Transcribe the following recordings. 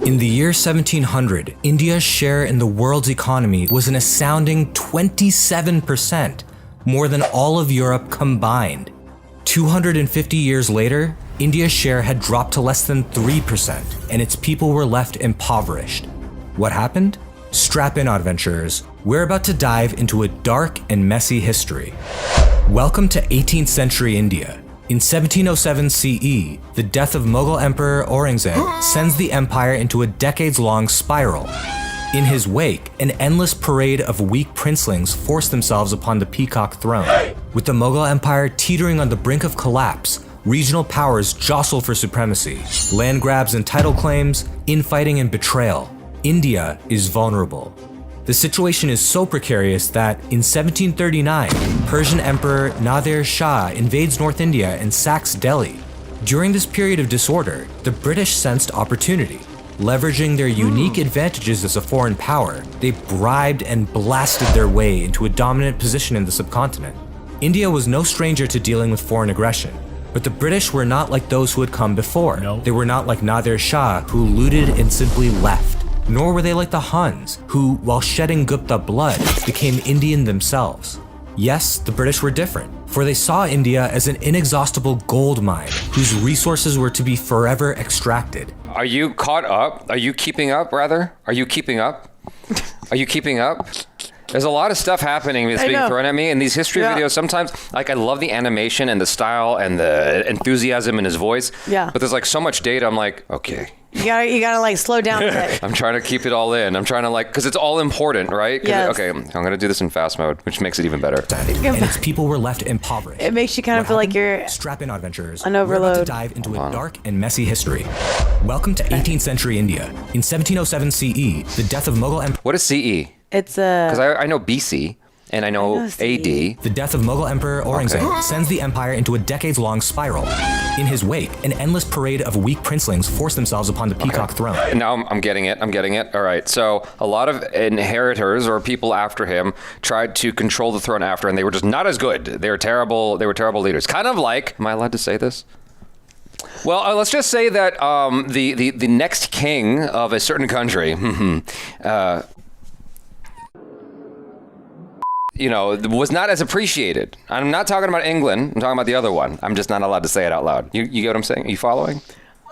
In the year 1700, India's share in the world's economy was an astounding 27%, more than all of Europe combined. 250 years later, India's share had dropped to less than 3%, and its people were left impoverished. What happened? Strap in, adventurers. We're about to dive into a dark and messy history. Welcome to 18th century India. In 1707 CE, the death of Mughal Emperor Aurangzeb sends the empire into a decades-long spiral. In his wake, an endless parade of weak princelings forced themselves upon the peacock throne. With the Mughal Empire teetering on the brink of collapse, regional powers jostle for supremacy. Land grabs and title claims, infighting and betrayal. India is vulnerable. The situation is so precarious that in 1739, Persian Emperor Nadir Shah invades North India and sacks Delhi. During this period of disorder, the British sensed opportunity. Leveraging their unique advantages as a foreign power, they bribed and blasted their way into a dominant position in the subcontinent. India was no stranger to dealing with foreign aggression, but the British were not like those who had come before. No. They were not like Nadir Shah, who looted and simply left. Nor were they like the Huns, who, while shedding Gupta blood, became Indian themselves. Yes, the British were different, for they saw India as an inexhaustible gold mine whose resources were to be forever extracted. Are you caught up? Are you keeping up, rather? Are you keeping up? Are you keeping up? There's a lot of stuff happening that's being thrown at me in these history videos. Sometimes, like, I love the animation and the style and the enthusiasm in his voice. Yeah. But there's like so much data. I'm like, okay. You gotta like slow down a bit. I'm trying to keep it all in. I'm trying to because it's all important, right? Yes. Okay, I'm gonna do this in fast mode, which makes it even better. And its people were left impoverished. It makes you kind of feel like you're Strap in, adventurers. on We're about to overload. dive into a dark and messy history. Welcome to 18th century India. In 1707 CE, the death of Mughal Emperor. What is CE? It's Because I know BC and I know know AD. CE. The death of Mughal Emperor Aurangzeb sends the empire into a decades-long spiral. In his wake, an endless parade of weak princelings forced themselves upon the peacock throne. Now I'm getting it. All right. So a lot of inheritors or people after him tried to control the throne after, and they were just not as good. They were terrible. They were terrible leaders. Kind of like, am I allowed to say this? Well, let's just say that the next king of a certain country, was not as appreciated. I'm not talking about England. I'm talking about the other one. I'm just not allowed to say it out loud. You get what I'm saying? Are you following?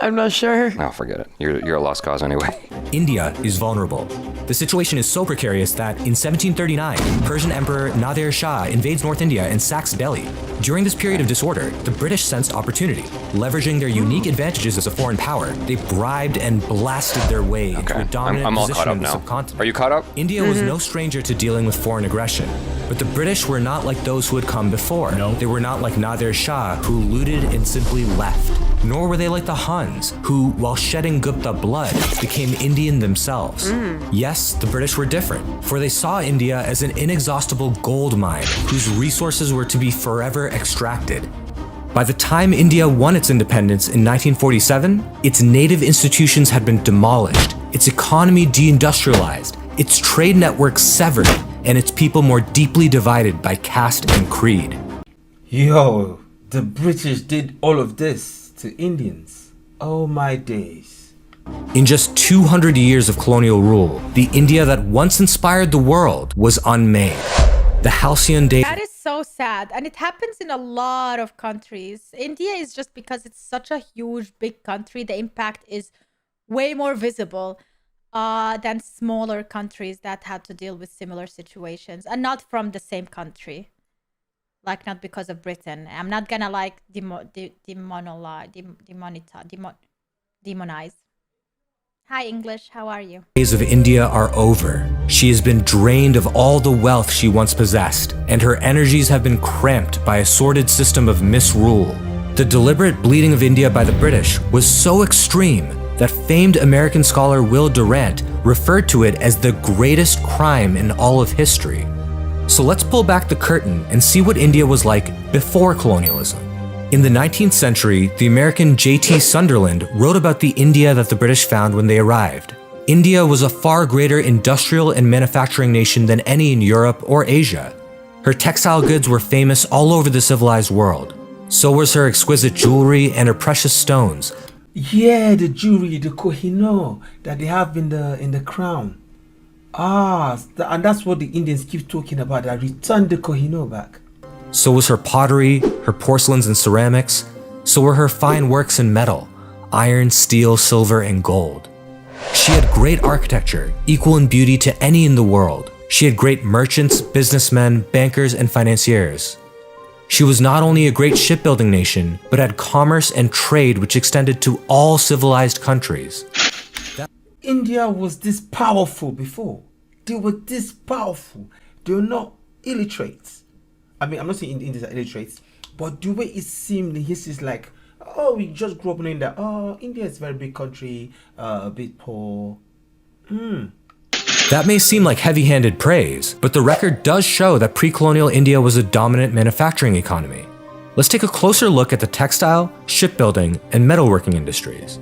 I'm not sure. No, forget it. You're a lost cause anyway. India is vulnerable. The situation is so precarious that in 1739, Persian Emperor Nadir Shah invades North India and sacks Delhi. During this period of disorder, the British sensed opportunity. Leveraging their unique advantages as a foreign power, they bribed and blasted their way into a dominant I'm all position caught up in the now. subcontinent. Are you caught up? India was no stranger to dealing with foreign aggression, but the British were not like those who had come before. No. They were not like Nadir Shah, who looted and simply left. Nor were they like the Huns, who, while shedding Gupta blood, became Indian themselves. Yes, the British were different, for they saw India as an inexhaustible gold mine whose resources were to be forever extracted. By the time India won its independence in 1947, its native institutions had been demolished, its economy deindustrialized, its trade networks severed, and its people more deeply divided by caste and creed. Yo, the British did all of this to Indians. Oh my days. In just 200 years of colonial rule, the India that once inspired the world was unmade. The halcyon days. That is so sad. And it happens in a lot of countries. India is just because it's such a huge, big country, the impact is way more visible than smaller countries that had to deal with similar situations and not from the same country. Like, not because of Britain. I'm not gonna like demonize. Hi, English. How are you? Days of India are over. She has been drained of all the wealth she once possessed, and her energies have been cramped by a sordid system of misrule. The deliberate bleeding of India by the British was so extreme that famed American scholar Will Durant referred to it as the greatest crime in all of history. So let's pull back the curtain and see what India was like before colonialism. In the 19th century, the American J.T. Sunderland wrote about the India that the British found when they arrived. India was a far greater industrial and manufacturing nation than any in Europe or Asia. Her textile goods were famous all over the civilized world. So was her exquisite jewelry and her precious stones. Yeah, the jewelry, the kohinoor that they have in the crown. And that's what the Indians keep talking about. That return the kohinoor back. So was her pottery, her porcelains and ceramics. So were her fine works in metal, iron, steel, silver, and gold. She had great architecture, equal in beauty to any in the world. She had great merchants, businessmen, bankers, and financiers. She was not only a great shipbuilding nation, but had commerce and trade which extended to all civilized countries. India was this powerful before. They were this powerful. They were not illiterate. I mean, I'm not saying Indians are illiterate, but the way it seemed in history is like, oh, we just grew up knowing that, oh, India is a very big country, a bit poor. That may seem like heavy-handed praise, but the record does show that pre-colonial India was a dominant manufacturing economy. Let's take a closer look at the textile, shipbuilding, and metalworking industries.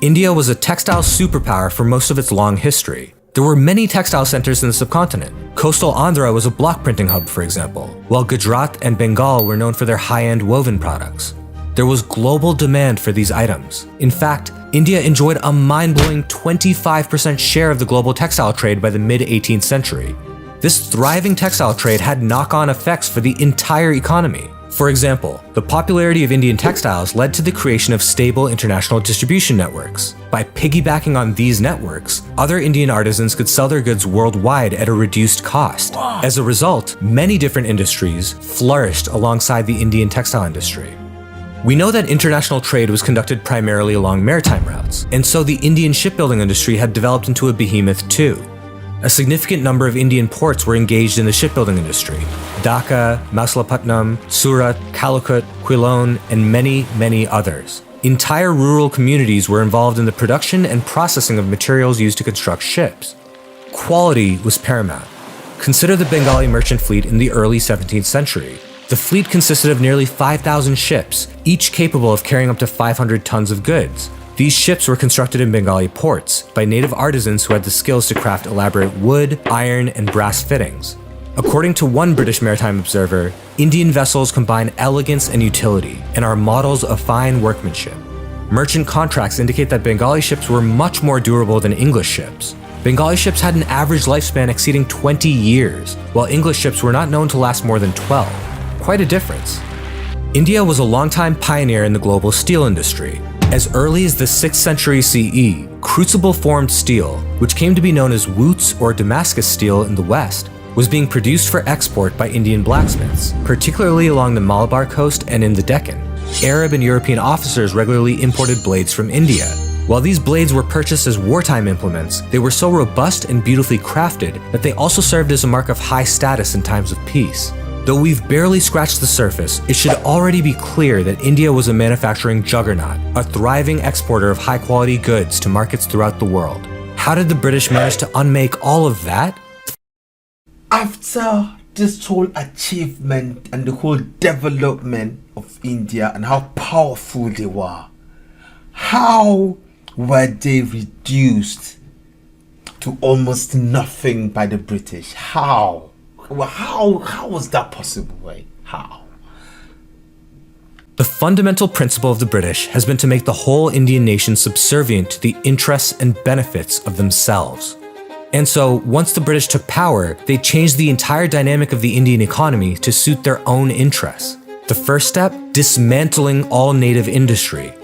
India was a textile superpower for most of its long history. There were many textile centers in the subcontinent. Coastal Andhra was a block printing hub, for example, while Gujarat and Bengal were known for their high-end woven products. There was global demand for these items. In fact, India enjoyed a mind-blowing 25% share of the global textile trade by the mid-18th century. This thriving textile trade had knock-on effects for the entire economy. For example, the popularity of Indian textiles led to the creation of stable international distribution networks. By piggybacking on these networks, other Indian artisans could sell their goods worldwide at a reduced cost. As a result, many different industries flourished alongside the Indian textile industry. We know that international trade was conducted primarily along maritime routes, and so the Indian shipbuilding industry had developed into a behemoth too. A significant number of Indian ports were engaged in the shipbuilding industry: Dhaka, Mausalapatnam, Surat, Calicut, Quilon, and many, many others. Entire rural communities were involved in the production and processing of materials used to construct ships. Quality was paramount. Consider the Bengali merchant fleet in the early 17th century. The fleet consisted of nearly 5,000 ships, each capable of carrying up to 500 tons of goods. These ships were constructed in Bengali ports by native artisans who had the skills to craft elaborate wood, iron, and brass fittings. According to one British maritime observer, Indian vessels combine elegance and utility and are models of fine workmanship. Merchant contracts indicate that Bengali ships were much more durable than English ships. Bengali ships had an average lifespan exceeding 20 years, while English ships were not known to last more than 12. Quite a difference. India was a longtime pioneer in the global steel industry. As early as the 6th century CE, crucible-formed steel, which came to be known as Wootz or Damascus steel in the West, was being produced for export by Indian blacksmiths, particularly along the Malabar coast and in the Deccan. Arab and European officers regularly imported blades from India. While these blades were purchased as wartime implements, they were so robust and beautifully crafted that they also served as a mark of high status in times of peace. Though we've barely scratched the surface, it should already be clear that India was a manufacturing juggernaut, a thriving exporter of high-quality goods to markets throughout the world. How did the British manage to unmake all of that? After this whole achievement and the whole development of India and how powerful they were, how were they reduced to almost nothing by the British? How? Well, how was that possible? Wait, how? The fundamental principle of the British has been to make the whole Indian nation subservient to the interests and benefits of themselves. And so, once the British took power, they changed the entire dynamic of the Indian economy to suit their own interests. The first step? Dismantling all native industry.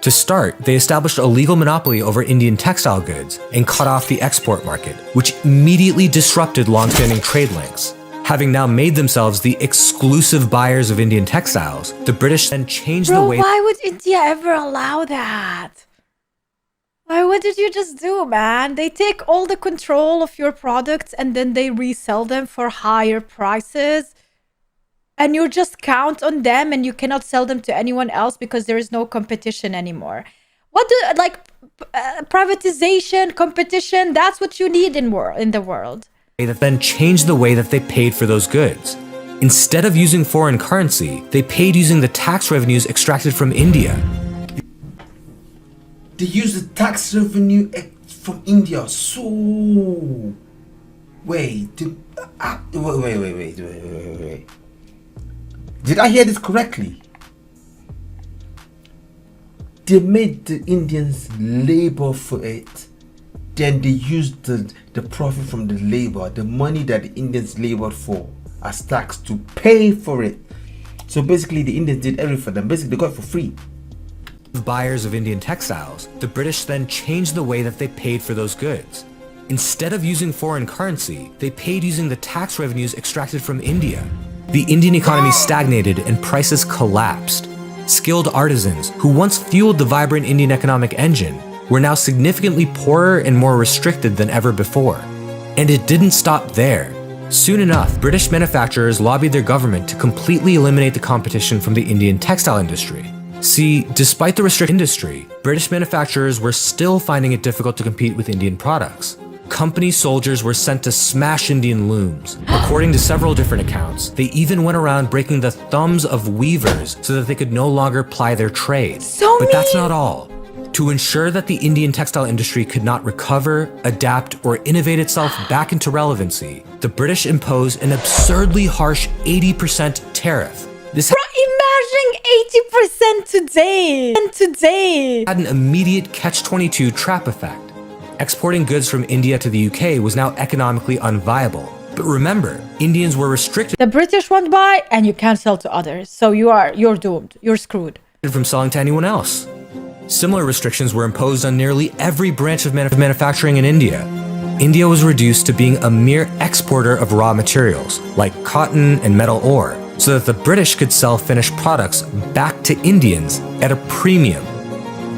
To start, they established a legal monopoly over Indian textile goods and cut off the export market, which immediately disrupted long-standing trade links. Having now made themselves the exclusive buyers of Indian textiles, the British then changed the way— why would India ever allow that? What did you just do, man? They take all the control of your products and then they resell them for higher prices. And you just count on them and you cannot sell them to anyone else because there is no competition anymore. Privatization, competition, that's what you need in the world. that then changed the way that they paid for those goods. Instead of using foreign currency, they paid using the tax revenues extracted from India. They use the tax revenue from India. So, wait. Did I hear this correctly? they made the Indians labor for it. Then they used the profit from the labor, the money that the Indians labored for, as tax to pay for it. So basically, the Indians did everything for them. Basically, they got it for free. Buyers of Indian textiles, the British then changed the way that they paid for those goods. Instead of using foreign currency, they paid using the tax revenues extracted from India. The Indian economy stagnated and prices collapsed. Skilled artisans, who once fueled the vibrant Indian economic engine, were now significantly poorer and more restricted than ever before. And it didn't stop there. Soon enough, British manufacturers lobbied their government to completely eliminate the competition from the Indian textile industry. See, despite the restricted industry, British manufacturers were still finding it difficult to compete with Indian products. Company soldiers were sent to smash Indian looms. According to several different accounts, they even went around breaking the thumbs of weavers so that they could no longer ply their trade. But that's not all. To ensure that the Indian textile industry could not recover, adapt, or innovate itself back into relevancy, the British imposed an absurdly harsh 80% tariff. This Imagine 80% today. had an immediate catch-22 trap effect. Exporting goods from India to the UK was now economically unviable. But remember, Indians were restricted The British won't buy, and you can't sell to others. So you're doomed. You're screwed. from selling to anyone else. Similar restrictions were imposed on nearly every branch of manufacturing in India. India was reduced to being a mere exporter of raw materials, like cotton and metal ore, so that the British could sell finished products back to Indians at a premium.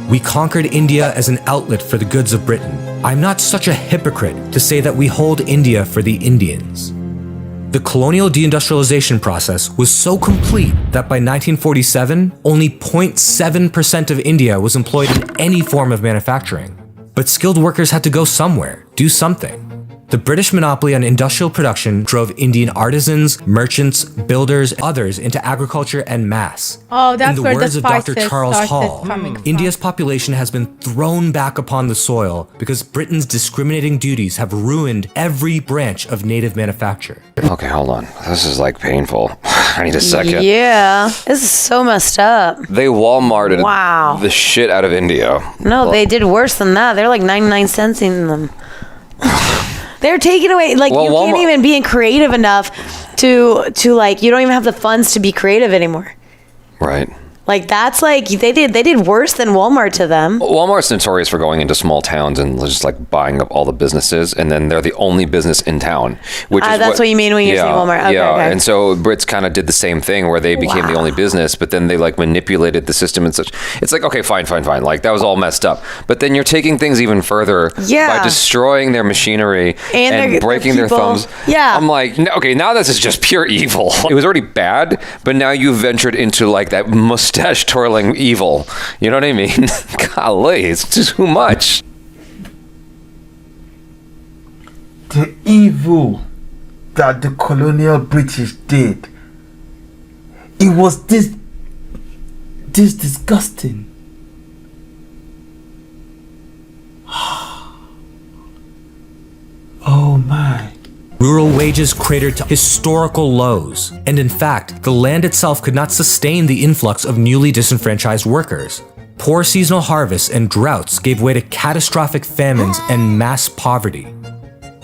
We conquered India as an outlet for the goods of Britain. I'm not such a hypocrite to say that we hold India for the Indians. The colonial deindustrialization process was so complete that by 1947, only 0.7% of India was employed in any form of manufacturing. But skilled workers had to go somewhere, do something. The British monopoly on industrial production drove Indian artisans, merchants, builders, and others into agriculture en masse. Oh, that's In the where the words of Dr. spices Charles started Hall, coming from. India's population has been thrown back upon the soil because Britain's discriminating duties have ruined every branch of native manufacture. Okay, hold on. This is like painful. I need a second. Yeah, this is so messed up. They Walmarted Wow. the shit out of India. No, they did worse than that. They're like 99 cents in them. They're taking away, like, Well, you can't Walmart- even be creative enough to like, you don't even have the funds to be creative anymore. Right. Like, that's like, they did worse than Walmart to them. Walmart's notorious for going into small towns and just like buying up all the businesses, and then they're the only business in town. Which is That's what you mean when you're saying Walmart. Okay, yeah, okay. and so Brits kind of did the same thing where they became the only business, but then they like manipulated the system and such. It's like, okay, fine. Like that was all messed up. But then you're taking things even further Yeah. by destroying their machinery and their breaking their people. thumbs. Yeah. I'm like, no, okay, now this is just pure evil. It was already bad, but now you've ventured into like that mustache twirling evil. You know what I mean? Golly, it's just too much. The evil that the colonial British did, it was this disgusting. Oh my. Rural wages cratered to historical lows, and in fact, the land itself could not sustain the influx of newly disenfranchised workers. Poor seasonal harvests and droughts gave way to catastrophic famines and mass poverty.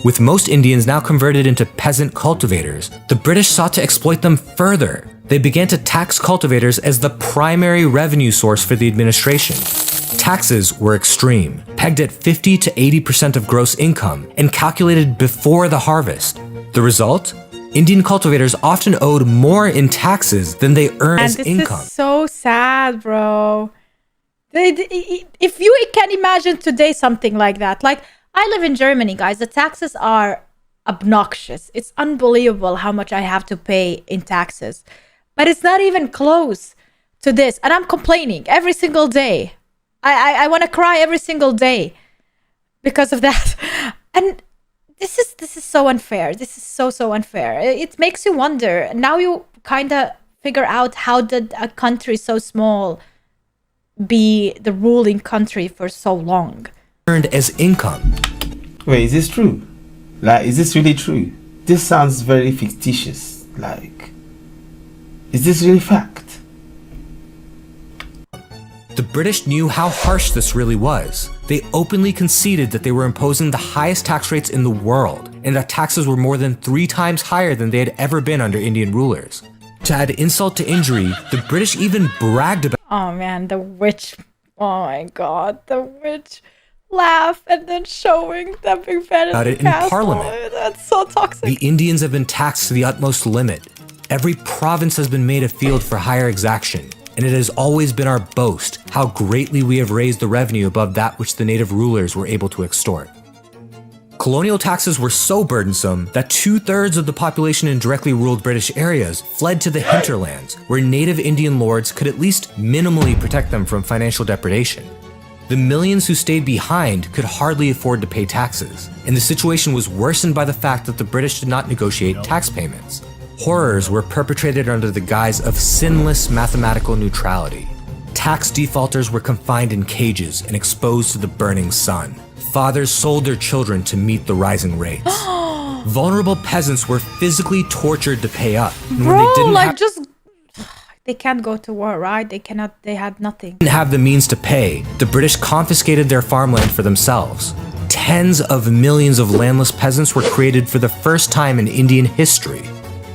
With most Indians now converted into peasant cultivators, the British sought to exploit them further. They began to tax cultivators as the primary revenue source for the administration. Taxes were extreme, pegged at 50 to 80% of gross income, and calculated before the harvest. The result? Indian cultivators often owed more in taxes than they earned as this income. is so sad, bro. If you can imagine today something like that, like I live in Germany, guys, the taxes are obnoxious. It's unbelievable how much I have to pay in taxes, but it's not even close to this. And I'm complaining every single day. I want to cry every single day because of that. And this is so unfair. This is so unfair. It makes you wonder. Now you kind of figure out how did a country so small be the ruling country for so long. Earned as income. Wait, is this true? Like, is this really true? This sounds very fictitious. Like, is this really fact? The British knew how harsh this really was. They openly conceded that they were imposing the highest tax rates in the world, and that taxes were more than 3 times higher than they had ever been under Indian rulers. To add insult to injury, the British even bragged about Oh man, the witch. Oh my god, the witch laugh and then showing them being fed About in it the in castle. Parliament. That's so toxic. the Indians have been taxed to the utmost limit. Every province has been made a field for higher exaction, and it has always been our boast how greatly we have raised the revenue above that which the native rulers were able to extort. Colonial taxes were so burdensome that 2/3 of the population in directly ruled British areas fled to the hinterlands, where native Indian lords could at least minimally protect them from financial depredation. The millions who stayed behind could hardly afford to pay taxes, and the situation was worsened by the fact that the British did not negotiate tax payments. Horrors were perpetrated under the guise of sinless mathematical neutrality. Tax defaulters were confined in cages and exposed to the burning sun. Fathers sold their children to meet the rising rates. Vulnerable peasants were physically tortured to pay up. And when they didn't they can't go to war, right? They had nothing. didn't have the means to pay, the British confiscated their farmland for themselves. Tens of millions of landless peasants were created for the first time in Indian history.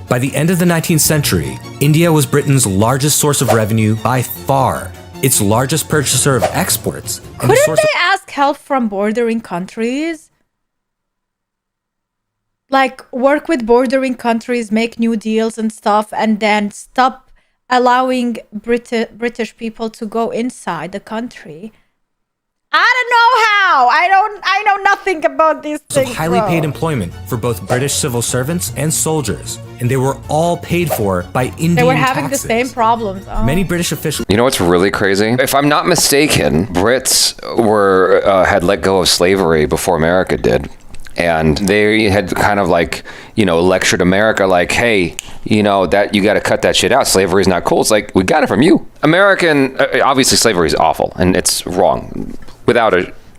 By the end of the 19th century, India was Britain's largest source of revenue by far, its largest purchaser of exports, and the Couldn't source they ask help from bordering countries? Like work with bordering countries, make new deals and stuff, and then stop allowing British people to go inside the country. I don't know how. I know nothing about these things. of highly bro. paid employment for both British civil servants and soldiers, and they were all paid for by Indian They were having taxes. the same problems. Oh. Many British officials You know what's really crazy? If I'm not mistaken, Brits were had let go of slavery before America did. And they had kind of like, lectured America like, hey, that you got to cut that shit out. Slavery is not cool. It's like, we got it from you. Obviously slavery is awful and it's wrong without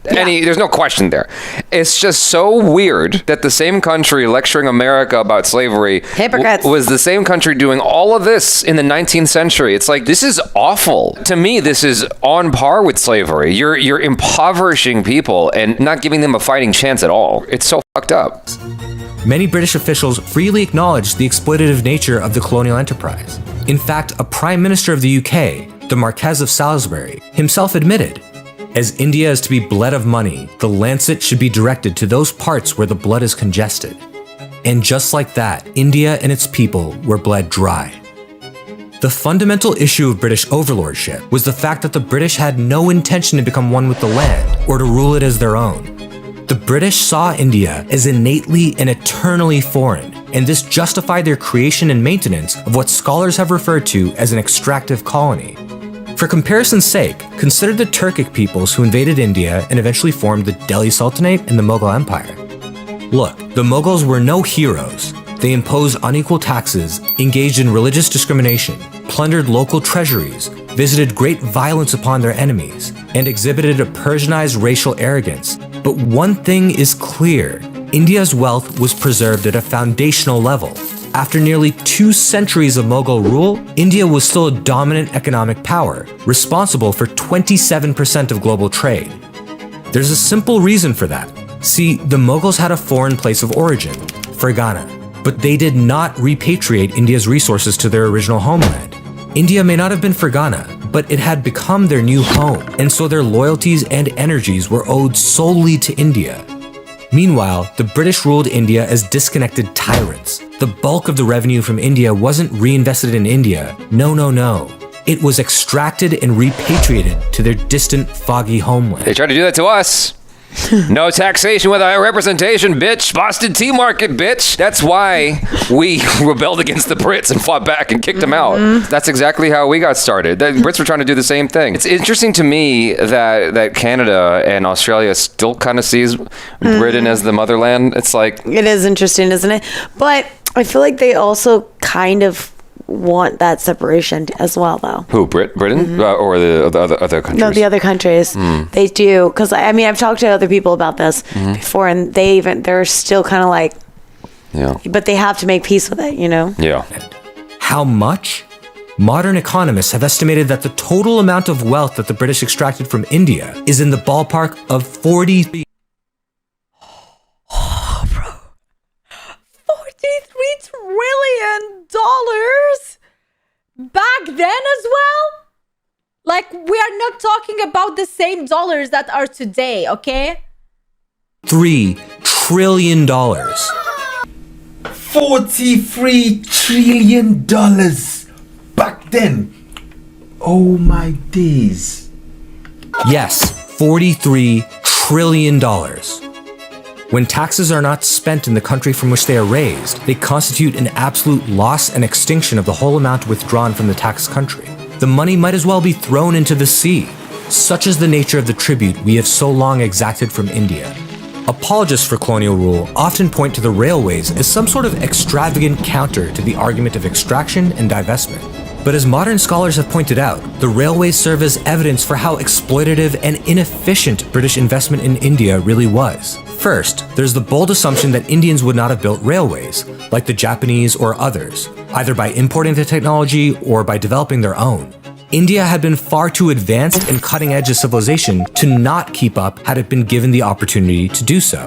there's no question there. It's just so weird that the same country lecturing America about slavery Hypocrites. was the same country doing all of this in the 19th century. It's like, this is awful. To me, this is on par with slavery. You're impoverishing people and not giving them a fighting chance at all. It's so fucked up. Many British officials freely acknowledged the exploitative nature of the colonial enterprise. In fact, a Prime Minister of the UK, the Marquess of Salisbury, himself admitted, as India is to be bled of money, the lancet should be directed to those parts where the blood is congested. And just like that, India and its people were bled dry. The fundamental issue of British overlordship was the fact that the British had no intention to become one with the land or to rule it as their own. The British saw India as innately and eternally foreign, and this justified their creation and maintenance of what scholars have referred to as an extractive colony. For comparison's sake, consider the Turkic peoples who invaded India and eventually formed the Delhi Sultanate and the Mughal Empire. Look, the Mughals were no heroes. They imposed unequal taxes, engaged in religious discrimination, plundered local treasuries, visited great violence upon their enemies, and exhibited a Persianized racial arrogance. But one thing is clear: India's wealth was preserved at a foundational level. After nearly 2 centuries of Mughal rule, India was still a dominant economic power, responsible for 27% of global trade. There's a simple reason for that. See, the Mughals had a foreign place of origin, Fergana, but they did not repatriate India's resources to their original homeland. India may not have been Fergana, but it had become their new home, and so their loyalties and energies were owed solely to India. Meanwhile, the British ruled India as disconnected tyrants. The bulk of the revenue from India wasn't reinvested in India. No. It was extracted and repatriated to their distant, foggy homeland. They tried to do that to us. No taxation without representation, bitch. Boston Tea Market, bitch. That's why we rebelled against the Brits and fought back and kicked them out. That's exactly how we got started. The Brits were trying to do the same thing. It's interesting to me that Canada and Australia still kind of sees Britain as the motherland. It's like... It is interesting, isn't it? But I feel like they also kind of want that separation as well, though. Who, Britain? Or the other countries? No, the other countries. They do. Because, I've talked to other people about this before, and they're still kind of like, Yeah. but they have to make peace with it, Yeah. How much? Modern economists have estimated that the total amount of wealth that the British extracted from India is in the ballpark of 43 trillion back then as well. Like, we are not talking about the same dollars that are today, okay? $3 trillion. $43 trillion back then. Oh my days. Yes, $43 trillion. When taxes are not spent in the country from which they are raised, they constitute an absolute loss and extinction of the whole amount withdrawn from the tax country. The money might as well be thrown into the sea. Such is the nature of the tribute we have so long exacted from India. Apologists for colonial rule often point to the railways as some sort of extravagant counter to the argument of extraction and divestment. But as modern scholars have pointed out, the railways serve as evidence for how exploitative and inefficient British investment in India really was. First, there's the bold assumption that Indians would not have built railways, like the Japanese or others, either by importing the technology or by developing their own. India had been far too advanced and cutting edge a civilization to not keep up had it been given the opportunity to do so.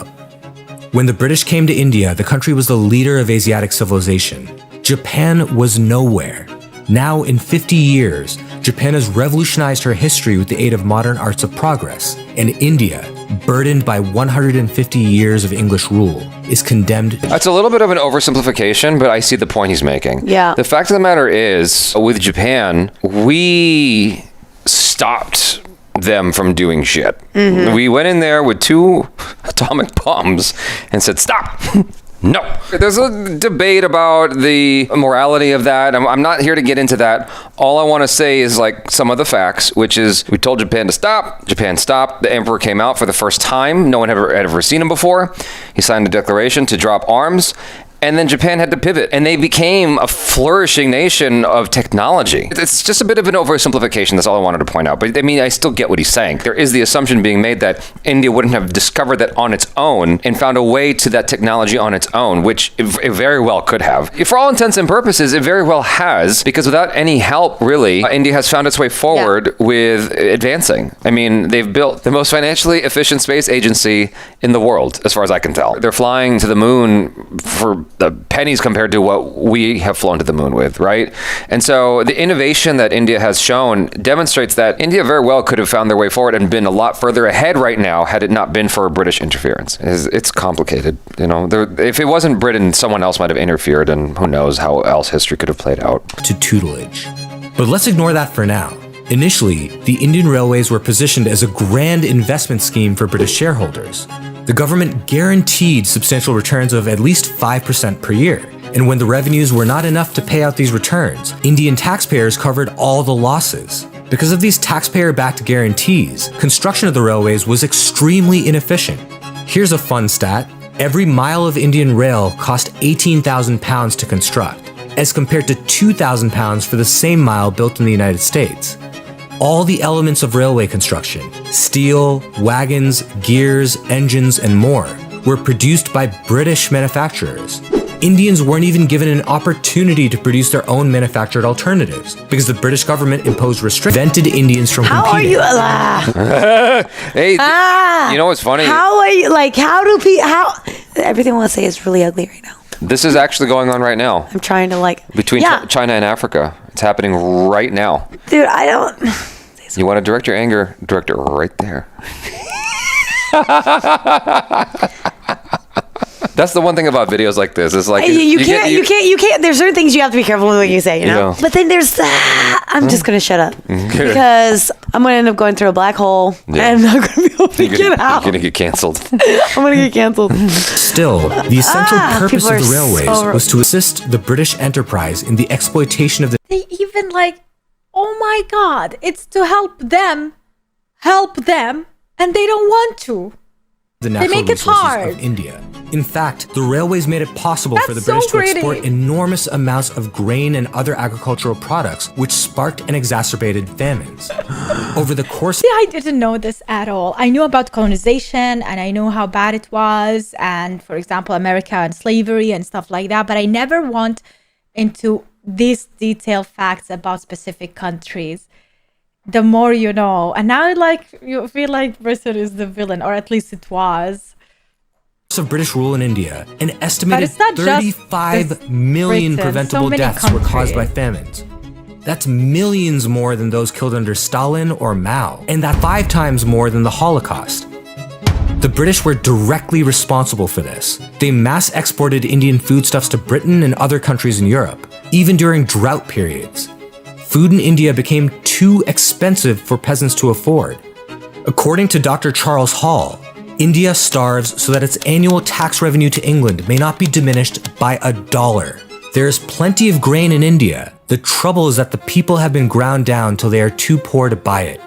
When the British came to India, the country was the leader of Asiatic civilization. Japan was nowhere. Now, in 50 years, Japan has revolutionized her history with the aid of modern arts of progress, and India, burdened by 150 years of English rule, is condemned. That's a little bit of an oversimplification, but I see the point he's making. Yeah. The fact of the matter is, with Japan, we stopped them from doing shit. Mm-hmm. We went in there with 2 atomic bombs and said, stop. No. There's a debate about the morality of that. I'm not here to get into that. All I want to say is like some of the facts, which is we told Japan to stop. Japan stopped. The emperor came out for the first time. No one had ever seen him before. He signed a declaration to drop arms. And then Japan had to pivot, and they became a flourishing nation of technology. It's just a bit of an oversimplification. That's all I wanted to point out. But I mean, I still get what he's saying. There is the assumption being made that India wouldn't have discovered that on its own and found a way to that technology on its own, which it very well could have. For all intents and purposes, it very well has, because without any help, really, India has found its way forward with advancing. I mean, they've built the most financially efficient space agency in the world, as far as I can tell. They're flying to the moon for the pennies compared to what we have flown to the moon with, right? And so the innovation that India has shown demonstrates that India very well could have found their way forward and been a lot further ahead right now had it not been for British interference. It's complicated, you know. If it wasn't Britain, someone else might have interfered, and who knows how else history could have played out. To tutelage. But let's ignore that for now. Initially, the Indian railways were positioned as a grand investment scheme for British shareholders. The government guaranteed substantial returns of at least 5% per year. And when the revenues were not enough to pay out these returns, Indian taxpayers covered all the losses. Because of these taxpayer-backed guarantees, construction of the railways was extremely inefficient. Here's a fun stat. Every mile of Indian rail cost £18,000 to construct, as compared to £2,000 for the same mile built in the United States. All the elements of railway construction, steel, wagons, gears, engines, and more, were produced by British manufacturers. Indians weren't even given an opportunity to produce their own manufactured alternatives because the British government imposed restrictions, prevented Indians from How competing. are you? Hey, you know what's funny? How are you? Like, how do people? How? Everything I want to say is really ugly right now. This is actually going on right now. I'm trying to like Between yeah. China and Africa. It's happening right now. Dude, I don't. You want to direct your anger, direct it right there. That's the one thing about videos like this. It's like You can't. There's certain things you have to be careful with what you say, you know. Yeah. But then there's I'm just gonna shut up because I'm gonna end up going through a black hole Yeah. and I'm not gonna be able to get out. You're gonna get canceled. I'm gonna get canceled. Still, the essential purpose people of the are railways so- was to assist the British enterprise in the exploitation of the They even like, oh my God, it's to help them, and they don't want to. natural make it resources hard. of India. In fact, the railways made it possible for the That's so British to greedy. export enormous amounts of grain and other agricultural products, which sparked and exacerbated famines. Over the course See, I didn't know this at all. I knew about colonization and I know how bad it was, and for example, America and slavery and stuff like that, but I never went into these detailed facts about specific countries, the more you know. And now like you feel like Britain is the villain, or at least it was. Of British rule in India, an estimated it's not just 35 million Britain, preventable so many deaths were caused by countries. famines. That's millions more than those killed under Stalin or Mao, and that 5 times more than the Holocaust. The British were directly responsible for this. They mass exported Indian foodstuffs to Britain and other countries in Europe, even during drought periods. Food in India became too expensive for peasants to afford. According to Dr. Charles Hall, India starves so that its annual tax revenue to England may not be diminished by $1. There is plenty of grain in India. The trouble is that the people have been ground down till they are too poor to buy it.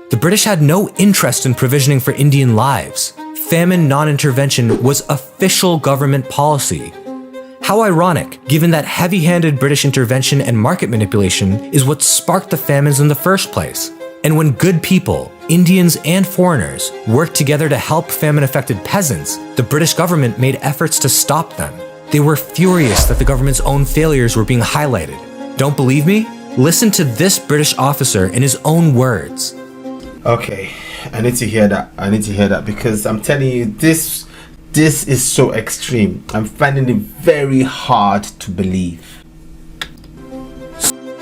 The British had no interest in provisioning for Indian lives. Famine non-intervention was official government policy. How ironic, given that heavy-handed British intervention and market manipulation is what sparked the famines in the first place. And when good people, Indians and foreigners, worked together to help famine-affected peasants, the British government made efforts to stop them. They were furious that the government's own failures were being highlighted. Don't believe me? Listen to this British officer in his own words. Okay, I need to hear that because I'm telling you, this is so extreme. I'm finding it very hard to believe.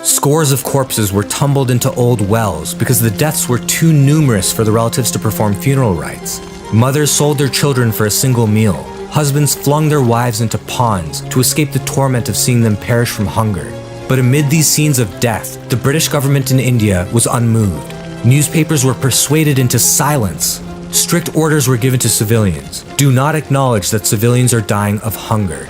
Scores of corpses were tumbled into old wells because the deaths were too numerous for the relatives to perform funeral rites. Mothers sold their children for a single meal. Husbands flung their wives into ponds to escape the torment of seeing them perish from hunger. But amid these scenes of death, the British government in India was unmoved. Newspapers were persuaded into silence. Strict orders were given to civilians. Do not acknowledge that civilians are dying of hunger.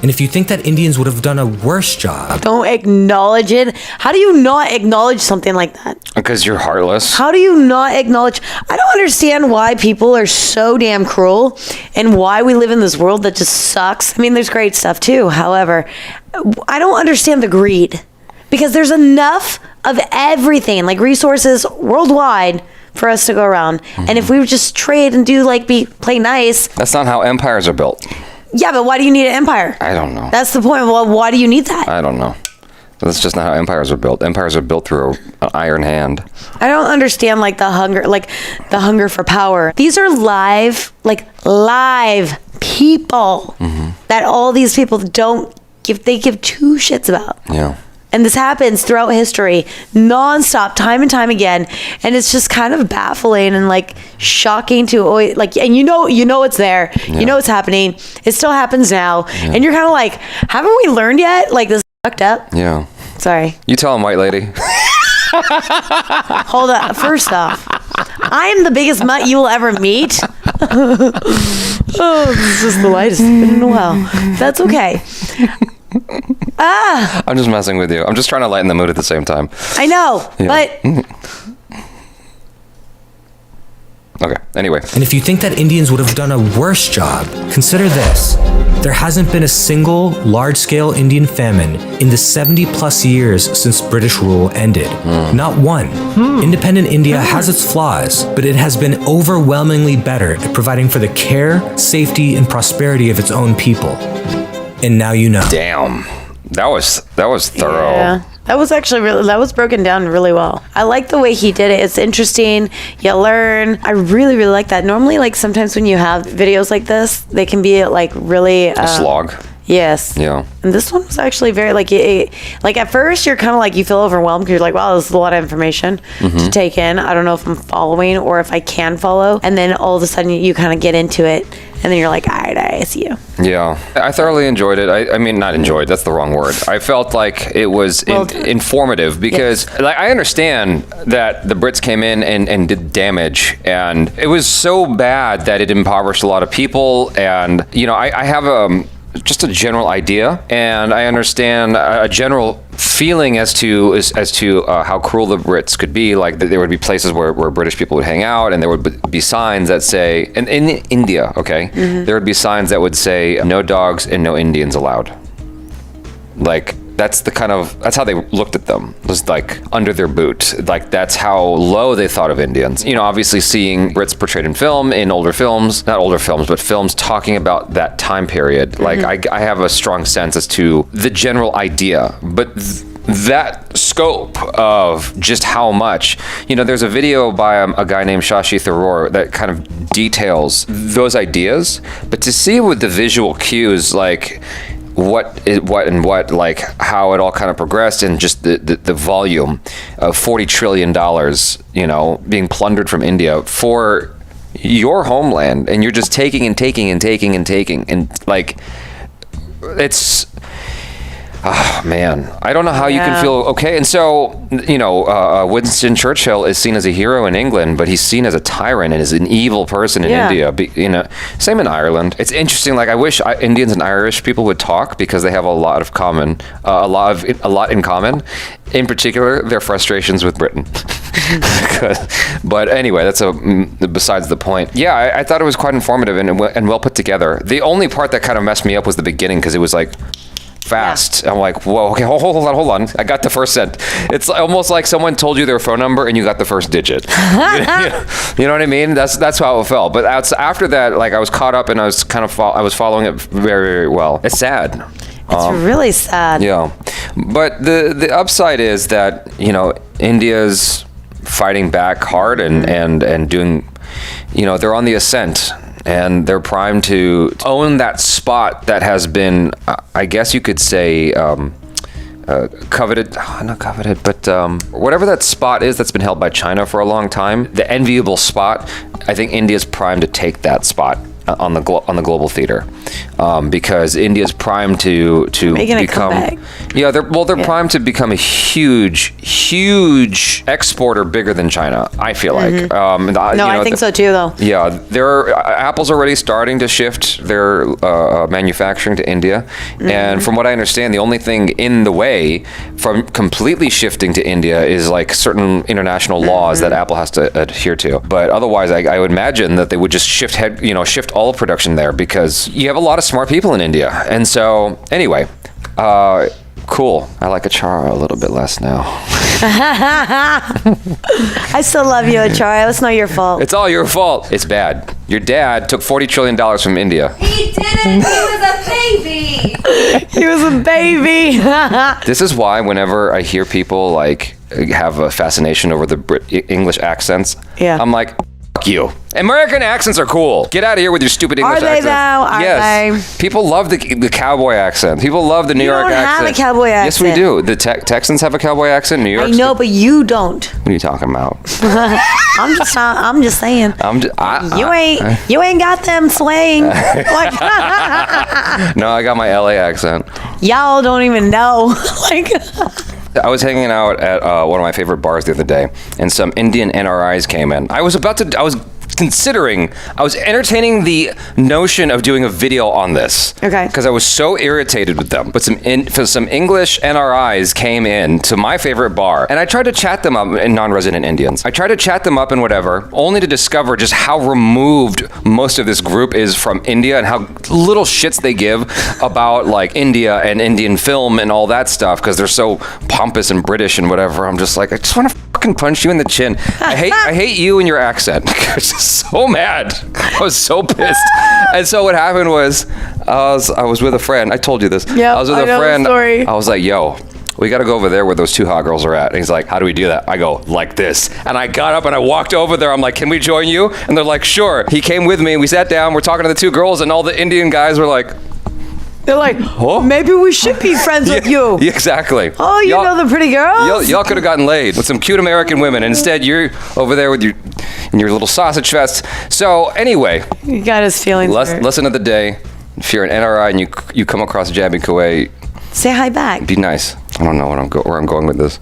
And if you think that Indians would have done a worse job... Don't acknowledge it. How do you not acknowledge something like that? Because you're heartless. How do you not acknowledge? I don't understand why people are so damn cruel and why we live in this world that just sucks. I mean, there's great stuff too. However, I don't understand the greed because there's enough of everything, like resources worldwide, for us to go around. And if we would just trade and do play nice. That's not how empires are built. Yeah, but why do you need an empire? I don't know. That's the point. Well, why do you need that? I don't know. That's just not how empires are built. Empires are built through an iron hand. I don't understand the hunger for power. These are live people that all these people they give two shits about. Yeah. And this happens throughout history, nonstop, time and time again. And it's just kind of baffling and shocking to and you know it's there. Yeah. You know it's happening. It still happens now. Yeah. And you're kind of like, haven't we learned yet? This is fucked up. Yeah. Sorry. You tell him, white lady. Hold on. First off, I am the biggest mutt you will ever meet. Oh, this is the lightest it's been in a while. That's okay. I'm just messing with you. I'm just trying to lighten the mood at the same time. I know, yeah. But... Okay, anyway. And if you think that Indians would have done a worse job, consider this. There hasn't been a single large-scale Indian famine in the 70-plus years since British rule ended. Not one. Independent India has its flaws, but it has been overwhelmingly better at providing for the care, safety, and prosperity of its own people. And now you know. Damn. That was thorough. Yeah. That was actually that was broken down really well. I like the way he did it. It's interesting. You learn. I really, really like that. Normally, sometimes when you have videos like this, they can be really... a slog. Yes. Yeah. And this one was actually very at first you're kind of you feel overwhelmed because you're like, wow, this is a lot of information to take in. I don't know if I'm following or if I can follow. And then all of a sudden you kind of get into it. And then you're like, all right, I see you. Yeah. I thoroughly enjoyed it. I mean, not enjoyed. That's the wrong word. I felt like it was informative because I understand that the Brits came in and did damage. And it was so bad that it impoverished a lot of people. And, I have just a general idea, and I understand a general feeling as to how cruel the Brits could be. There would be places where British people would hang out, and there would be signs that say, and in India, there would be signs that would say, no dogs and no Indians allowed. that's how they looked at them, was like under their boot. Like that's how low they thought of Indians. You know, obviously seeing Brits portrayed in film, in older films, not older films, but films talking about that time period. Like I have a strong sense as to the general idea, but that scope of just how much, you know, there's a video by a guy named Shashi Tharoor that kind of details those ideas, but to see with the visual cues, like what, like how it all kind of progressed, and just the volume of $40 trillion, you know, being plundered from India for your homeland, and you're just taking and taking and taking and taking, and like, it's, oh man, I don't know how you can feel okay. And so, you know, Winston Churchill is seen as a hero in England, but he's seen as a tyrant and as an evil person in India. You know, same in Ireland. It's interesting. Like, I wish Indians and Irish people would talk, because they have a lot of common, a lot in common. In particular, their frustrations with Britain. But anyway, that's besides the point. Yeah, I thought it was quite informative and well put together. The only part that kind of messed me up was the beginning, because it was like fast. I'm like, whoa, okay, hold on. I got the first cent. It's almost like someone told you their phone number and you got the first digit. You know what I mean? That's how it felt. But after that, like, I was caught up, and I was kind of I was following it very, very well. It's sad. It's really sad. Yeah, but the upside is that, you know, India's fighting back hard and doing, you know, they're on the ascent. And they're primed to own that spot that has been, I guess you could say, coveted, not coveted, but whatever that spot is that's been held by China for a long time, the enviable spot. I think India's primed to take that spot on the global theater, because India's primed to become, they're primed to become a huge exporter, bigger than China, I feel like. I think so too, though. Yeah, Apple's already starting to shift their manufacturing to India, and from what I understand, the only thing in the way from completely shifting to India is like certain international laws that Apple has to adhere to. But otherwise, I would imagine that they would just shift all of production there, because you have a lot of smart people in India. And so, anyway, cool. I like Achara a little bit less now. I still love you, Achara. It's not your fault. It's all your fault. It's bad. Your dad took $40 trillion from India. He didn't. He was a baby. He was a baby. This is why whenever I hear people like have a fascination over the English accents, I'm like, fuck you. American accents are cool. Get out of here with your stupid English accent. Are Yes. they? People love the cowboy accent. People love the New York accent. You don't have a cowboy accent. Yes, we do. The Texans have a cowboy accent. New York. I know, but you don't. What are you talking about? I'm just saying. You ain't got them swaying. Like, No, I got my LA accent. y'all don't even know. Like, I was hanging out at one of my favorite bars the other day, and some Indian NRIs came in. I was entertaining the notion of doing a video on this. Okay. Because I was so irritated with them. But some English NRIs came in to my favorite bar, and I tried to chat them up, in non-resident Indians. I tried to chat them up and whatever, only to discover just how removed most of this group is from India, and how little shits they give about like India and Indian film and all that stuff, because they're so pompous and British and whatever. I'm just like, I just want to fucking punch you in the chin. I hate you and your accent. I was just so mad. I was so pissed. And so what happened was, I was with a friend. I told you this. Yeah, I was with a friend. The story. I was like, yo, we got to go over there where those two hot girls are at. And he's like, how do we do that? I go, like this. And I got up and I walked over there. I'm like, can we join you? And they're like, sure. He came with me. We sat down. We're talking to the two girls, and all the Indian guys were like, they're like, maybe we should be friends with you. Yeah, exactly. Oh, you know the pretty girls? Y'all could have gotten laid with some cute American women. Instead, you're over there with your little sausage fest. So anyway, You got his feelings hurt. lesson of the day: if you're an NRI and you come across Jabby Kuwait, Say hi back. be nice. I don't know where I'm going with this.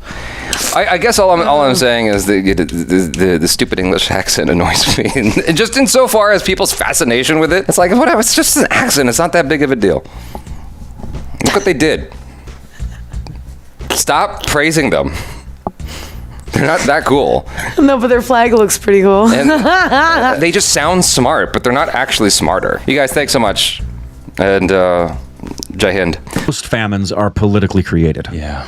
I guess all I'm saying is the stupid English accent annoys me, and just insofar as people's fascination with it, it's like, whatever. It's just an accent. It's not that big of a deal. Look what they did. Stop praising them. They're not that cool. No, but their flag looks pretty cool. And they just sound smart, but they're not actually smarter. You guys, thanks so much. And Jai Hind. Most famines are politically created Yeah.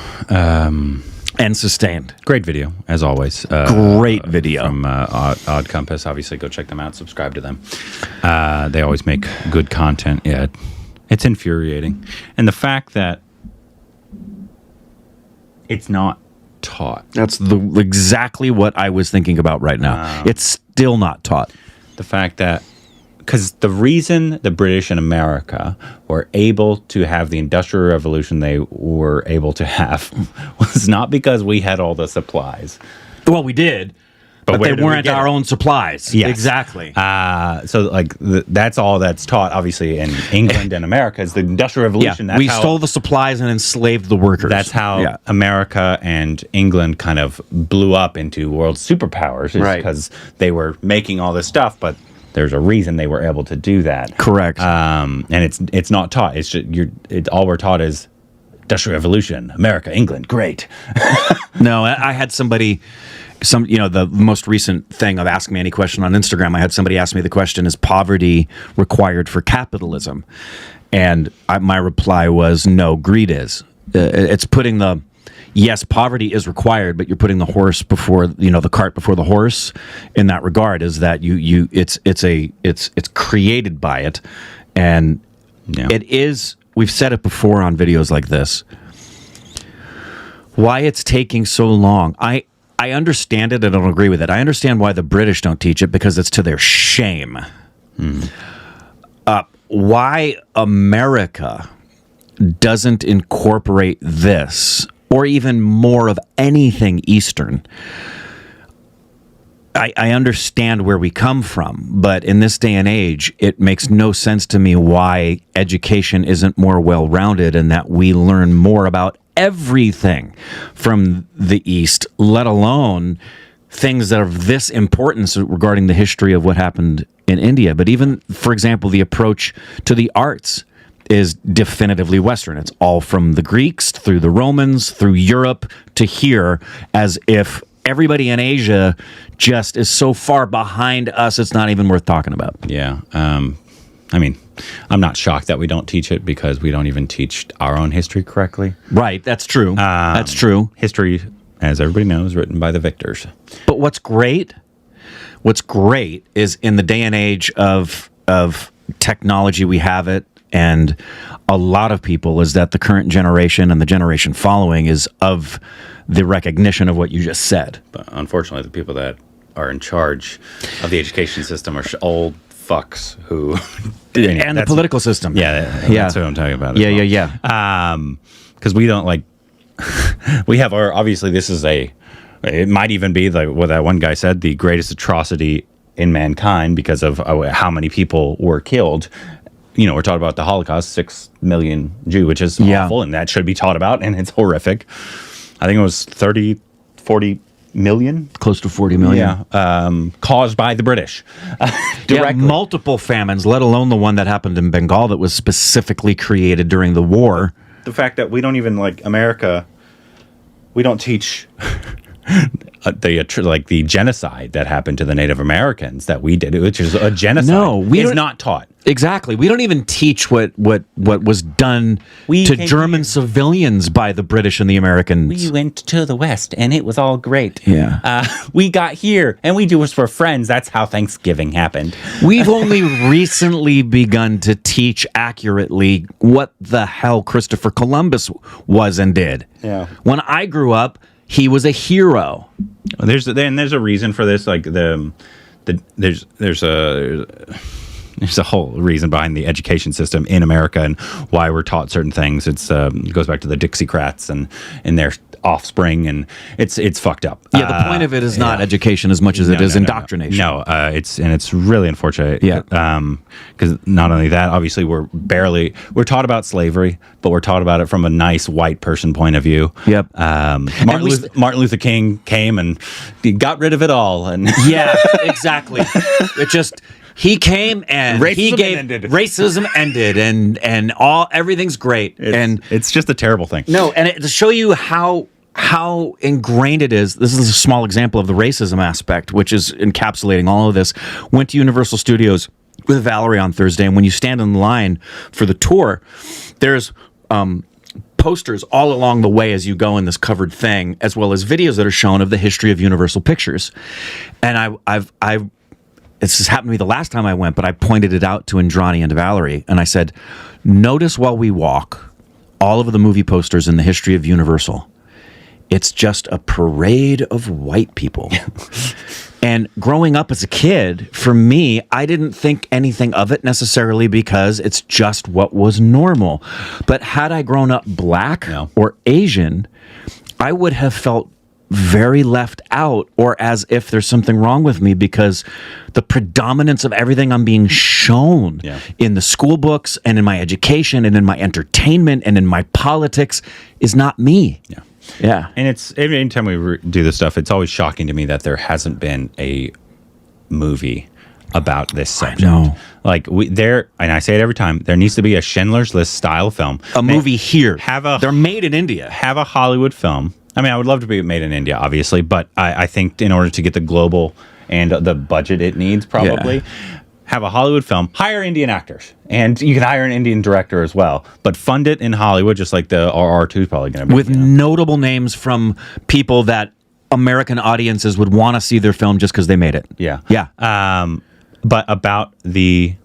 and sustained. Great video, as always. Great video. From Odd Compass. Obviously, go check them out. Subscribe to them. They always make good content. Yeah, it's infuriating. And the fact that it's not taught. That's exactly what I was thinking about right now. It's still not taught. The fact that, because the reason the British and America were able to have the Industrial Revolution they were able to have was not because we had all the supplies. Well, we did, but where they did we weren't get our it? own supplies. Yes. Exactly. So like that's all that's taught, obviously, in England and America is the Industrial Revolution. That's we how, stole the supplies and enslaved the workers. That's how America and England kind of blew up into world superpowers, is Right. because they were making all this stuff, but there's a reason they were able to do that. Correct. And it's not taught. It's just all we're taught is Industrial Revolution, America, England, great. No, I had somebody, the most recent thing of Ask Me Any Question on Instagram, I had somebody ask me the question, is poverty required for capitalism? And my reply was, no, greed is. It's putting yes, poverty is required, but you're putting the horse before, the cart before the horse in that regard, is that it's created by it. And it is, we've said it before on videos like this, why it's taking so long. I understand it. I don't agree with it. I understand why the British don't teach it, because it's to their shame. Why America doesn't incorporate this, or even more of anything Eastern, I understand where we come from, but in this day and age, it makes no sense to me why education isn't more well-rounded and that we learn more about everything from the East, let alone things that are of this importance regarding the history of what happened in India. But even, for example, the approach to the arts is definitively Western. It's all from the Greeks, through the Romans, through Europe, to here, as if everybody in Asia just is so far behind us, it's not even worth talking about. Yeah. I mean, I'm not shocked that we don't teach it, because we don't even teach our own history correctly. Right, that's true. That's true. History, as everybody knows, written by the victors. But what's great is in the day and age of technology, we have it, and a lot of people, is that the current generation and the generation following is of the recognition of what you just said. But unfortunately, the people that are in charge of the education system are old fucks who... And the political system. Yeah, that's what I'm talking about. Yeah. Because we don't like... we have our... Obviously, this is it might even be, like what that one guy said, the greatest atrocity in mankind, because of how many people were killed. We're talking about the Holocaust, 6 million Jew, which is awful, and that should be taught about, and it's horrific. I think it was 40 million. Close to 40 million. Yeah. Caused by the British. Directly. Multiple famines, let alone the one that happened in Bengal that was specifically created during the war. The fact that we don't even, like, America, we don't teach... the genocide that happened to the Native Americans that we did, which is a genocide. No, it's not taught. Exactly. We don't even teach what was done to German civilians by the British and the Americans. We went to the West, and it was all great. Yeah. We got here, and we do this for friends. That's how Thanksgiving happened. We've only recently begun to teach accurately what the hell Christopher Columbus was and did. Yeah. When I grew up, he was a hero. There's a reason for this. Like there's a whole reason behind the education system in America and why we're taught certain things. It goes back to the Dixiecrats and their offspring, and it's fucked up. Yeah, the point of it is not education as much as it is indoctrination. No, it's really unfortunate. Yeah. Because not only that, obviously we're taught about slavery, but we're taught about it from a nice white person point of view. Yep. Martin Luther King came and he got rid of it all, and yeah, exactly. It just. He came and racism ended, and everything's great. It's just a terrible thing. No, and to show you how ingrained it is, this is a small example of the racism aspect, which is encapsulating all of this. Went to Universal Studios with Valerie on Thursday, and when you stand in line for the tour, there's posters all along the way as you go in this covered thing, as well as videos that are shown of the history of Universal Pictures. And this has happened to me the last time I went, but I pointed it out to Indrani and Valerie, and I said, notice while we walk all of the movie posters in the history of Universal. It's just a parade of white people. And growing up as a kid, for me, I didn't think anything of it necessarily because it's just what was normal. But had I grown up black or Asian, I would have felt very left out, or as if there's something wrong with me, because the predominance of everything I'm being shown in the school books and in my education and in my entertainment and in my politics is not me. Yeah. And it's every time we do this stuff, it's always shocking to me that there hasn't been a movie about this subject. No. Like and I say it every time, there needs to be a Schindler's List style film. A movie here. They're made in India. Have a Hollywood film. I mean, I would love to be made in India, obviously, but I think in order to get the global and the budget it needs, probably, have a Hollywood film, hire Indian actors, and you can hire an Indian director as well, but fund it in Hollywood, just like the RR2 is probably going to be. With notable names from people that American audiences would want to see their film just because they made it. Yeah. Yeah. But about the...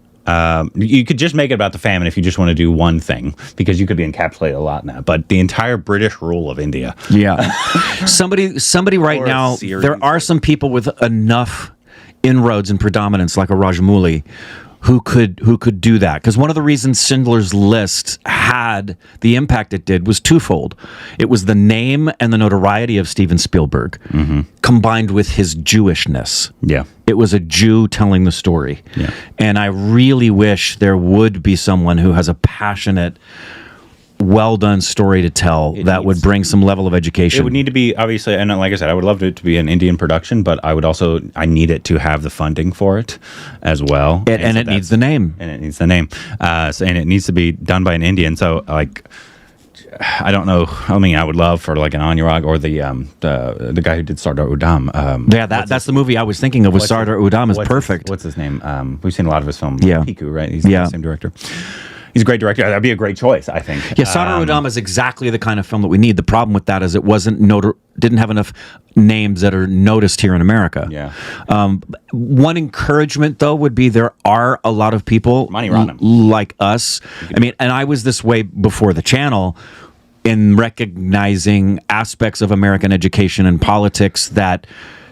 you could just make it about the famine if you just want to do one thing, because you could be encapsulated a lot in that. But the entire British rule of India. Yeah. somebody right Or a now, series. there are some people with enough inroads and predominance, like a Rajamouli, who could do that. Because one of the reasons Schindler's List had the impact it did was twofold. It was the name and the notoriety of Steven Spielberg, combined with his Jewishness. Yeah. It was a Jew telling the story. Yeah. And I really wish there would be someone who has a passionate, well-done story to tell that would bring some level of education. It would need to be, obviously, and like I said, I would love it to be an Indian production, but I need it to have the funding for it as well. And it needs the name. And it needs the name. And it needs to be done by an Indian. So, like, I don't know. I mean, I would love for like an Anurag or the guy who did Sardar Udham. That's the movie I was thinking of. Was Sardar Udham is perfect. What's his name? We've seen a lot of his films. Yeah. Piku, right? He's the same director. He's a great director. That'd be a great choice, I think. Yeah, Sardar Udham is exactly the kind of film that we need. The problem with that is it didn't have enough names that are noticed here in America. Yeah. One encouragement, though, would be there are a lot of people like us. I mean, and I was this way before the channel, in recognizing aspects of American education and politics that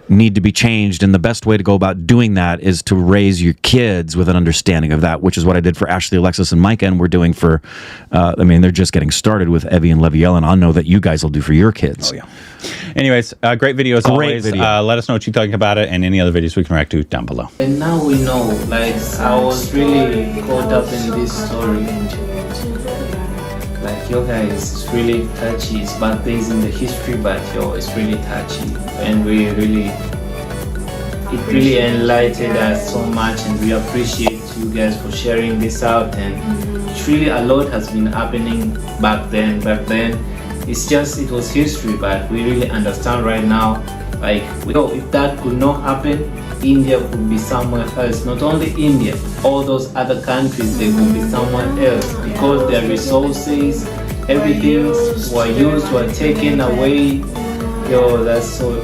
need to be changed, and the best way to go about doing that is to raise your kids with an understanding of that, which is what I did for Ashley, Alexis, and Micah, and we're doing for they're just getting started with Evie and Levielle, and I know that you guys will do for your kids. Oh yeah. Anyways, great video as always. Video. Let us know what you think about it and any other videos we can react to down below. And now we know, like, I was really caught up in this story. Like, yo guys, it's really touchy. It's bad things in the history, but yo, it's really touchy. And it really enlightened us so much, and we appreciate you guys for sharing this out. And it's really a lot has been happening back then. It's just, it was history, but we really understand right now, like, if that could not happen, India could be somewhere else. Not only India, all those other countries, they could be somewhere else, because their resources, everything were taken away. Yo, that's so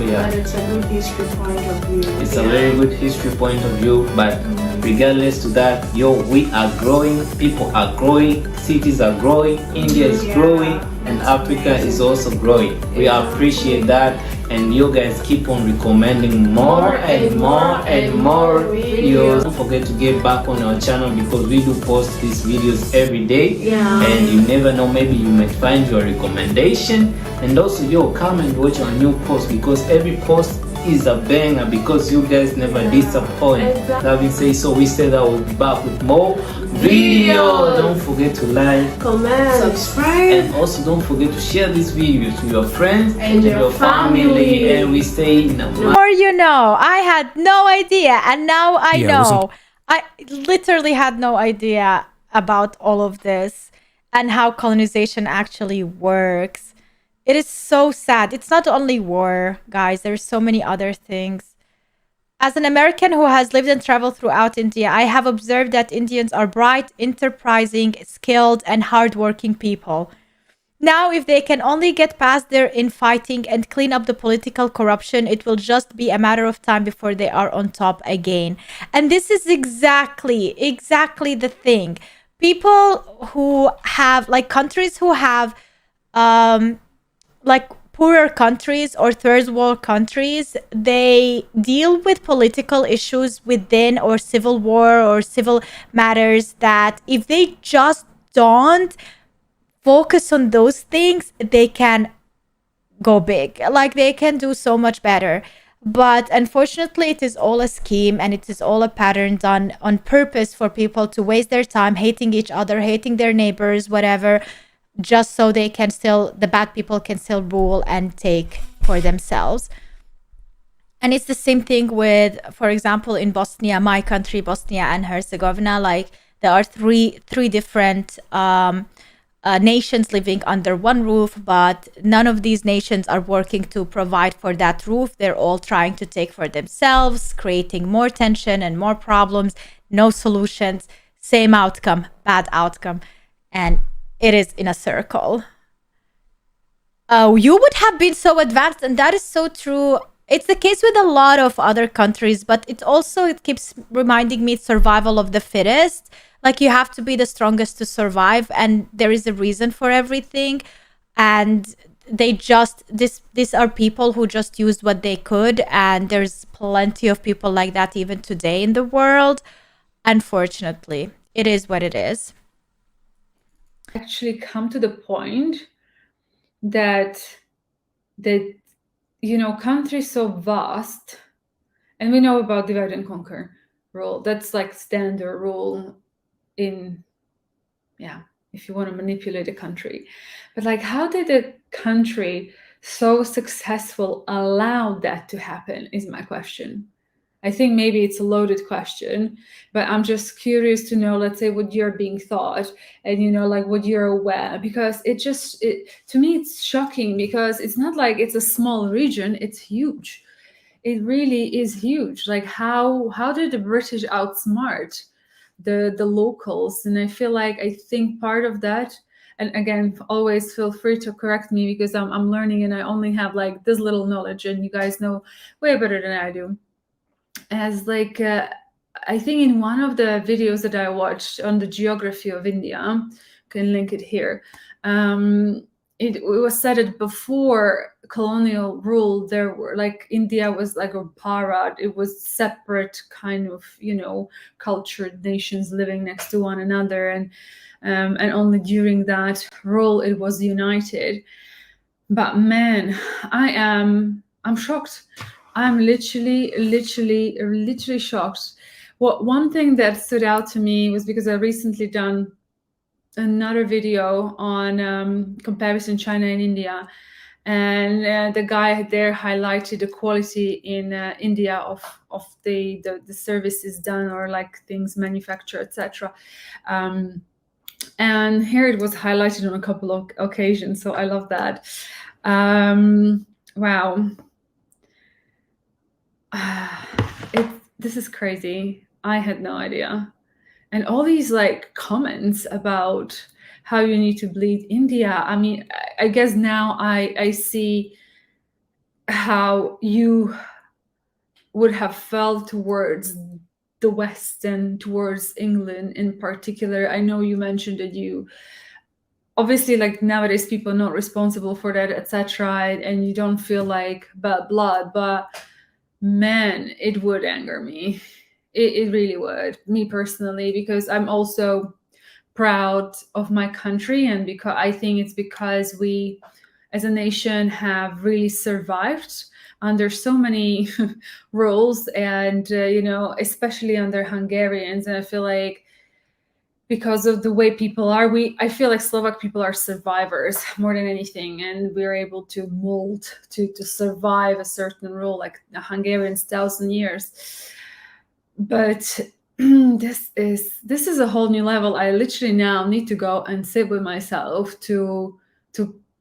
yeah. But it's a good history point of view. It's a very good history point of view, but regardless to that, yo, we are growing, people are growing, cities are growing, India is growing, and Africa is also growing. We appreciate that, and you guys keep on recommending more and more and more videos. Don't forget to get back on our channel, because we do post these videos every day, and you never know, maybe you might find your recommendation. And also, yo, come and watch our new post, because every post is a banger, because you guys never disappoint. Having said so, we said that we'll be back with more videos. Don't forget to like, comment, subscribe, and also don't forget to share these videos to your friends and your family. And we say Or I had no idea, and now I know. I literally had no idea about all of this and how colonization actually works. It is so sad. It's not only war, guys. There's so many other things. As an American who has lived and traveled throughout India, I have observed that Indians are bright, enterprising, skilled, and hardworking people. Now, if they can only get past their infighting and clean up the political corruption, it will just be a matter of time before they are on top again. And this is exactly the thing. People who have, like, countries who have, like, poorer countries or third world countries, they deal with political issues within, or civil war or civil matters, that if they just don't focus on those things, they can go big. Like, they can do so much better. But unfortunately, it is all a scheme, and it is all a pattern done on purpose for people to waste their time hating each other, hating their neighbors, whatever, just so they can still, the bad people can still rule and take for themselves. And it's the same thing with, for example, in Bosnia, my country, Bosnia and Herzegovina. Like, there are three different nations living under one roof, but none of these nations are working to provide for that roof. They're all trying to take for themselves, creating more tension and more problems, no solutions, same outcome, bad outcome. And it is in a circle. You would have been so advanced, and that is so true. It's the case with a lot of other countries, but it keeps reminding me, survival of the fittest. Like, you have to be the strongest to survive, and there is a reason for everything. And these are people who just used what they could, and there's plenty of people like that even today in the world. Unfortunately, it is what it is. Actually come to the point that countries so vast, and we know about divide and conquer rule. That's like standard rule in, if you want to manipulate a country. But like, how did a country so successful allow that to happen is my question. I think maybe it's a loaded question, but I'm just curious to know, let's say, what you're being taught, and like what you're aware, because to me it's shocking, because it's not like it's a small region, it's huge. It really is huge. Like, how did the British outsmart the locals? And I think part of that, and again, always feel free to correct me, because I'm learning and I only have like this little knowledge, and you guys know way better than I do. As like, I think in one of the videos that I watched on the geography of India, can link it here, it was said that before colonial rule, there were like, India was like a Bharat. It was separate kind of, cultured nations living next to one another, and only during that rule it was united. But man, I'm shocked. I'm literally shocked. One thing that stood out to me was because I recently done another video on comparison China and India, and the guy there highlighted the quality in India of the services done, or like things manufactured, etc. And here it was highlighted on a couple of occasions, so I love that. Wow. This is crazy. I had no idea. And all these like comments about how you need to bleed India. I mean, I guess now I see how you would have felt towards the West and towards England in particular. I know you mentioned that you obviously, like, nowadays people are not responsible for that, etc., and you don't feel like bad blood, but man, it would anger me. It really would, me personally, because I'm also proud of my country, and because I think it's because we as a nation have really survived under so many rules, and especially under Hungarians. And I feel like because of the way people are, I feel like Slovak people are survivors more than anything, and we're able to mold to survive a certain rule, like the Hungarians, 1,000 years. But this is a whole new level. I literally now need to go and sit with myself to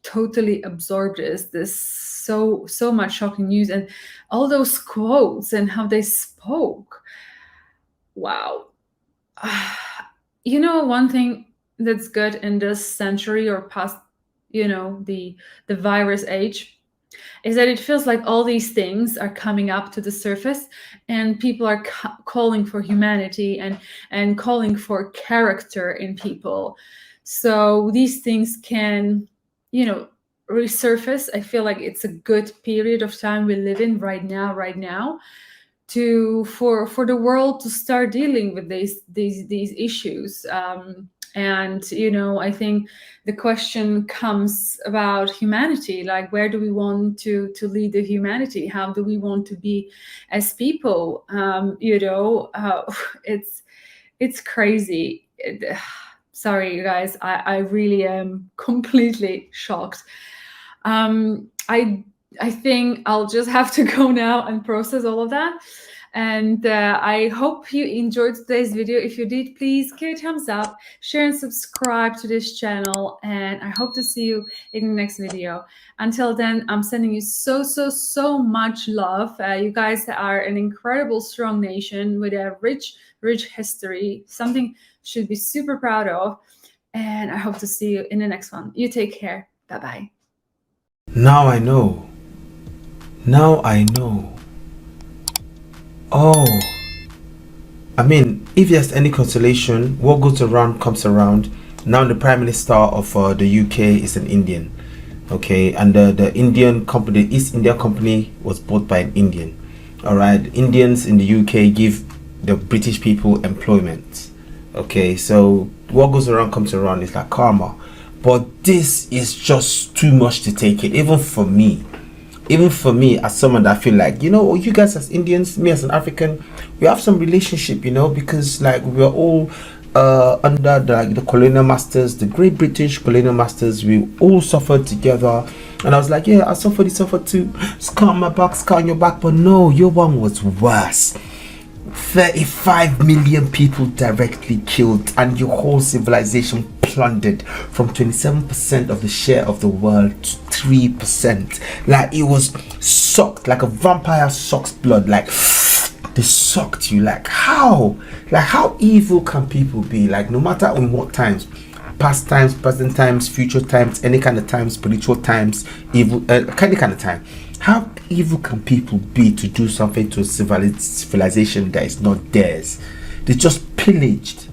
totally absorbed this so much shocking news, and all those quotes and how they spoke. Wow. You know, one thing that's good in this century or past, you know, the virus age, is that it feels like all these things are coming up to the surface, and people are calling for humanity and calling for character in people. So these things can, you know, resurface. I feel like it's a good period of time we live in right now to for the world to start dealing with these issues. And you know, I think the question comes about humanity, like where do we want to lead the humanity? How do we want to be as people? You know, it's crazy. Sorry, you guys, I really am completely shocked. I think I'll just have to go now and process all of that. And I hope you enjoyed today's video. If you did, please give it a thumbs up, share and subscribe to this channel. And I hope to see you in the next video. Until then, I'm sending you so much love. You guys are an incredible, strong nation with a rich history, something should be super proud of. And I hope to see you in the next one. You take care. Bye-bye. Now I know. Now I know. Oh. I mean, if there's any consolation, what goes around comes around. Now the Prime Minister of the UK is an Indian. Okay, and the Indian company, the East India Company, was bought by an Indian. Alright, Indians in the UK give the British people employment. Okay, so what goes around comes around. It's like karma. But this is just too much to take it, even for me as someone that I feel like, you know, you guys as Indians, me as an African, we have some relationship, you know, because like we're all under the colonial masters, the great British colonial masters. We all suffered together, and I was like, yeah, I suffered too, scar on my back, scar on your back. But no, your one was worse. 35 million people directly killed, and your whole civilization plundered from 27% of the share of the world to 3%. Like it was sucked, like a vampire sucks blood. Like they sucked you. Like how evil can people be? Like no matter in what times, past times, present times, future times, any kind of times, spiritual times, evil, any kind of time. How evil can people be to do something to a civilization that is not theirs? They just pillaged,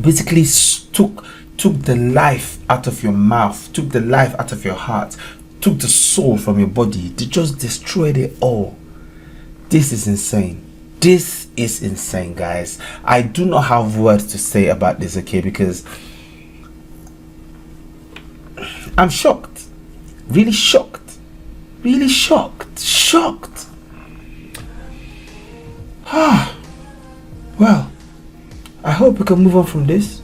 basically took the life out of your mouth, took the life out of your heart, took the soul from your body. They just destroyed it all. This is insane. This is insane, guys. I do not have words to say about this, okay, because I'm shocked. Really shocked. Really shocked. Well, I hope we can move on from this.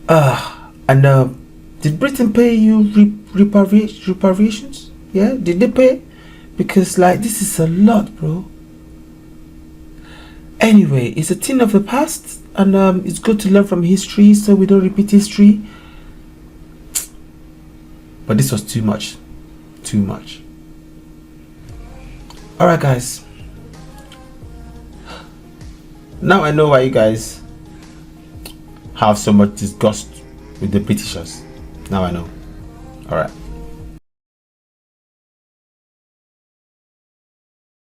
And did Britain pay you reparations? Yeah, did they pay? Because like this is a lot, bro. Anyway, it's a thing of the past, and it's good to learn from history so we don't repeat history. But this was too much. Too much. Alright, guys. Now I know why you guys have so much disgust with the Britishers. Now I know. Alright.